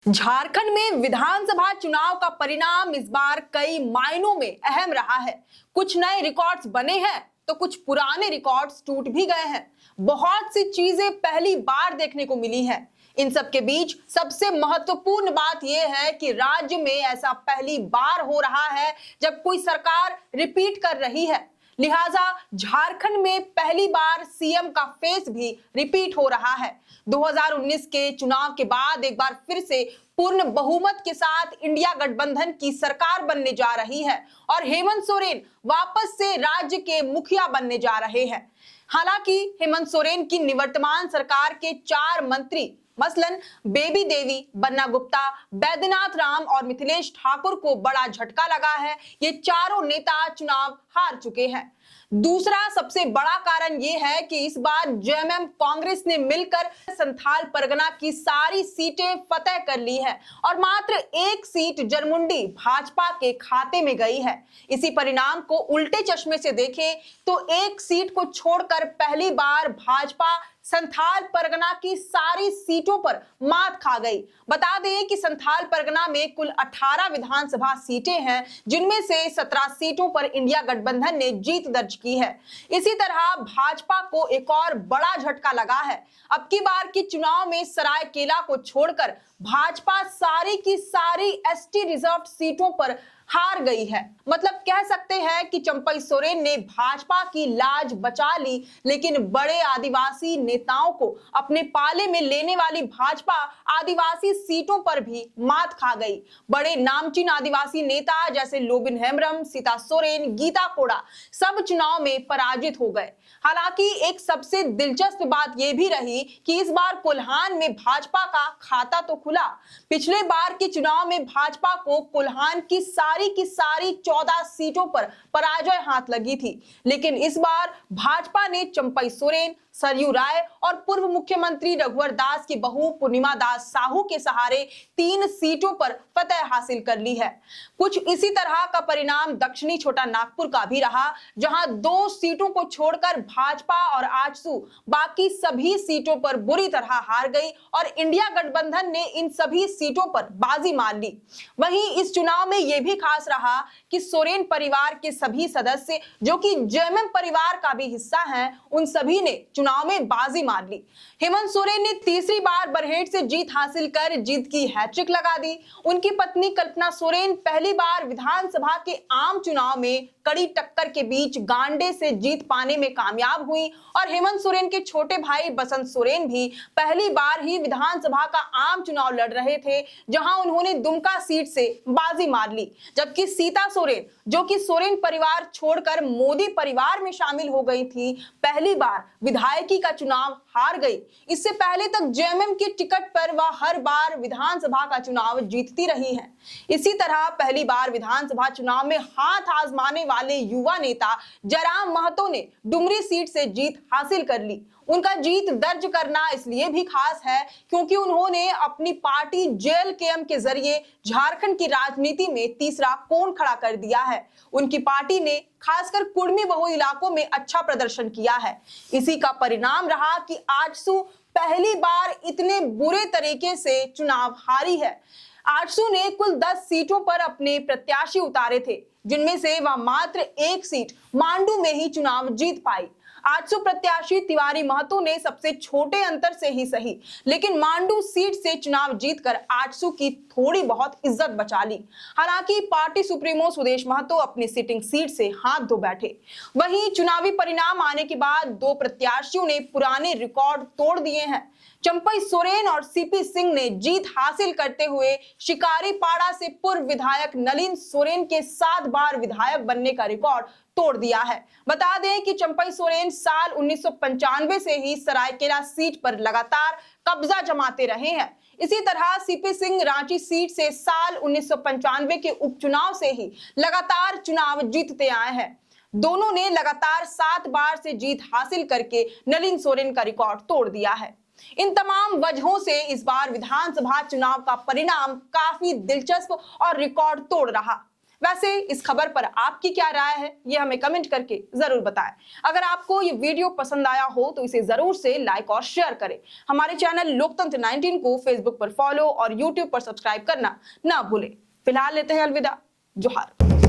झारखंड में विधानसभा चुनाव का परिणाम इस बार कई मायनों में अहम रहा है। कुछ नए रिकॉर्ड्स बने हैं तो कुछ पुराने रिकॉर्ड्स टूट भी गए हैं। बहुत सी चीजें पहली बार देखने को मिली हैं। इन सब के बीच सबसे महत्वपूर्ण बात यह है कि राज्य में ऐसा पहली बार हो रहा है जब कोई सरकार रिपीट कर रही है। लिहाजा झारखंड में पहली बार सीएम का फेस भी रिपीट हो रहा है। 2019 के चुनाव के बाद एक बार फिर से पूर्ण बहुमत के साथ इंडिया गठबंधन की सरकार बनने जा रही है और हेमंत सोरेन वापस से राज्य के मुखिया बनने जा रहे हैं। हालांकि हेमंत सोरेन की निवर्तमान सरकार के 4 मंत्री मसलन बेबी देवी, बन्ना गुप्ता, बैद्यनाथ राम और मिथिलेश ठाकुर को बड़ा झटका लगा है। ये चारों नेता चुनाव हार चुके हैं। दूसरा सबसे बड़ा कारण यह है कि इस बार जेएमएम कांग्रेस ने मिलकर संथाल परगना की सारी सीटें फतेह कर ली है और मात्र एक सीट जरमुंडी भाजपा के खाते में गई है। इसी परिणाम को उल्टे चश्मे से देखें तो एक सीट को छोड़कर पहली बार भाजपा संथाल परगना की सारी सीटों पर मात खा गई। बता दें कि संथाल परगना में कुल 18 विधानसभा सीटें हैं, जिनमें से 17 सीटों पर इंडिया गठबंधन ने जीत दर्ज की है। इसी तरह भाजपा को एक और बड़ा झटका लगा है। अब की बार के चुनाव में सरायकेला को छोड़कर भाजपा सारी की सारी एसटी रिजर्व सीटों पर हार गई है। मतलब कह सकते हैं कि चंपई सोरेन ने भाजपा की लाज बचा ली, लेकिन बड़े आदिवासी नेताओं को अपने पाले में लेने वाली भाजपा आदिवासी सीटों पर भी मात खा गई। बड़े नामचीन आदिवासी नेता जैसे लोबिन हेम्ब्रम, सीता सोरेन, गीता कोड़ा सब चुनाव में पराजित हो गए। हालांकि एक सबसे दिलचस्प बात यह भी रही कि इस बार कोल्हान में भाजपा का खाता तो खुला। पिछले बार के चुनाव में भाजपा को कोल्हान की सारी 14 सीटों पर पराजय हाथ लगी थी, लेकिन इस बार भाजपा ने चंपई सोरेन, सरयू राय और पूर्व मुख्यमंत्री रघुवर दास की बहू पूर्णिमा दास साहू के सहारे 3 सीटों पर फतेह हासिल कर ली है। कुछ इसी तरह का परिणाम दक्षिणी छोटा नागपुर का भी रहा, जहां 2 सीटों को छोड़कर भाजपा और आजसू बाकी सभी सीटों पर बुरी तरह हार गई और इंडिया गठबंधन ने इन सभी सीटों पर बाजी मार ली। वहीं इस चुनाव में यह भी खास रहा कि सोरेन परिवार के सभी सदस्य, जो कि जेएमएम परिवार का भी हिस्सा हैं, उन सभी ने चुनाव में बाजी मार ली। हेमंत सोरेन ने तीसरी बार बरहेट से जीत हासिल कर जीत की हैट्रिक लगा दी। उनकी पत्नी कल्पना सोरेन पहली बार विधानसभा के आम चुनाव में कड़ी टक्कर के बीच गांडे से जीत पाने में कामयाब हुई और हेमंत सोरेन के छोटे भाई बसंत सोरेन भी पहली बार ही विधानसभा का आम चुनाव लड़ रहे थे, जहां उन्होंने दुमका सीट से बाजी मार ली। जबकि सीता सोरेन, जो कि सोरेन परिवार छोड़कर मोदी परिवार में शामिल हो गई थी, पहली बार विधायकी का चुनाव हार गई। इससे पहले तक जेएमएम की टिकट पर वह हर बार विधानसभा का चुनाव जीतती रही हैं। इसी तरह पहली बार विधानसभा चुनाव में हाथ आजमाने वाले युवा नेता जयराम महतो ने डुमरी सीट से जीत हासिल कर ली। उनका जीत दर्ज करना इसलिए भी खास है क्योंकि उन्होंने अपनी पार्टी जेएलकेएम के जरिए झारखंड की राजनीति में तीसरा कोण खड़ा कर दिया है। उनकी पार्टी ने खासकर कुर्मी बहुल इलाकों में अच्छा प्रदर्शन किया है। इसी का परिणाम रहा कि आजसू पहली बार इतने बुरे तरीके से चुनाव हारी है। आजसू ने कुल 10 सीटों पर अपने प्रत्याशी उतारे थे, जिनमें से वह मात्र एक सीट मांडू में ही चुनाव जीत पाई। आजसू प्रत्याशी तिवारी महतो ने सबसे छोटे अंतर से ही सही, लेकिन मांडू सीट से चुनाव जीतकर आजसू की थोड़ी बहुत इज्जत बचा ली। हालांकि पार्टी सुप्रीमो सुदेश महतो अपनी सिटिंग सीट से हाथ धो बैठे। वहीं चुनावी परिणाम आने के बाद 2 प्रत्याशियों ने पुराने रिकॉर्ड तोड़ दिए हैं। चंपई सोरेन और सीपी सिंह ने जीत हासिल करते हुए शिकारीपाड़ा से पूर्व विधायक नलिन सोरेन के 7 बार विधायक बनने का रिकॉर्ड तोड़ दिया है। बता दें कि चंपई सोरेन साल 1995 से ही सरायकेला सीट पर लगातार कब्जा जमाते रहे हैं। इसी तरह सीपी सिंह रांची सीट से साल 1995 के उपचुनाव से ही लगातार चुनाव जीतते आए हैं। दोनों ने लगातार 7 बार से जीत हासिल करके नलिन सोरेन का रिकॉर्ड तोड़ दिया है। इन तमाम वजहों से इस बार विधानसभा चुनाव का परिणाम काफी दिलचस्प और रिकॉर्ड तोड़ रहा। वैसे इस खबर पर आपकी क्या राय है, ये हमें कमेंट करके जरूर बताएं। अगर आपको ये वीडियो पसंद आया हो तो इसे जरूर से लाइक और शेयर करें। हमारे चैनल लोकतंत्र 19 को फेसबुक पर फॉलो और यूट्यूब पर सब्सक्राइब करना ना भूलें। फिलहाल लेते हैं अलविदा। जोहार।